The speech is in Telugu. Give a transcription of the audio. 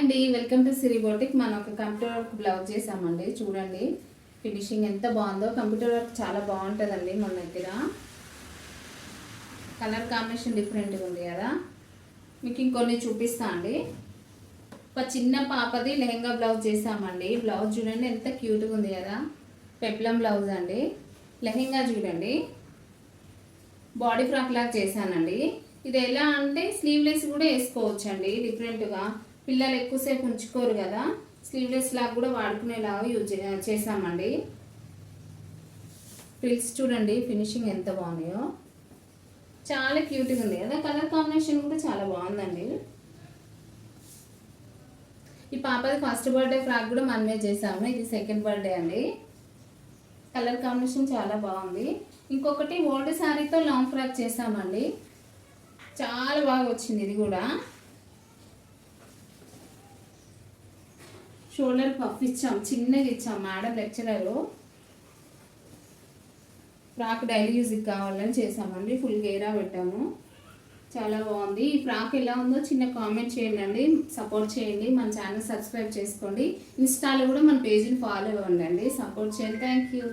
అండి, వెల్కమ్ టు సిరి బోటిక్. మనం ఒక కంప్యూటర్ వర్క్ బ్లౌజ్ చేసామండి. చూడండి ఫినిషింగ్ ఎంత బాగుందో. కంప్యూటర్ వర్క్ చాలా బాగుంటుందండి. మన దగ్గర కలర్ కాంబినేషన్ డిఫరెంట్గా ఉంది కదా. మీకు ఇంకొన్ని చూపిస్తా అండి. ఒక చిన్న పాపది లెహంగా బ్లౌజ్ చేసామండి. బ్లౌజ్ చూడండి ఎంత క్యూట్గా ఉంది కదా. పెప్లం బ్లౌజ్ అండి. లెహంగా చూడండి బాడీ ఫ్రాక్ లాగా చేశానండి. ఇది ఎలా అంటే స్లీవ్లెస్ కూడా వేసుకోవచ్చు అండి. డిఫరెంట్గా పిల్లలు ఎక్కువసేపు ఉంచుకోరు కదా, స్లీవ్లెస్ లాగా కూడా వాడుకునేలాగా చేసామండి. ఫ్రిల్స్ చూడండి ఫినిషింగ్ ఎంత బాగున్నాయో, చాలా క్యూట్గా ఉంది కదా. కలర్ కాంబినేషన్ కూడా చాలా బాగుందండి. ఈ పాపది ఫస్ట్ బర్త్డే ఫ్రాక్ కూడా మనమే చేసాము. ఇది సెకండ్ బర్త్డే అండి. కలర్ కాంబినేషన్ చాలా బాగుంది. ఇంకొకటి ఓల్డ్ శారీతో లాంగ్ ఫ్రాక్ చేసామండి. చాలా బాగా వచ్చింది. ఇది కూడా షోల్డర్ పఫ్ ఇచ్చాం, చిన్నగా ఇచ్చాం. మేడం లెక్చరరు ఫ్రాక్ డైలీ యూజ్కి కావాలని చేసామండి. ఫుల్ గేరా పెట్టాము. చాలా బాగుంది. ఈ ఫ్రాక్ ఎలా ఉందో చిన్న కామెంట్ చేయండి, సపోర్ట్ చేయండి. మన ఛానల్ సబ్స్క్రైబ్ చేసుకోండి. ఇన్స్టాలో కూడా మన పేజీని ఫాలో అవ్వండి, సపోర్ట్ చేయండి. Thank you.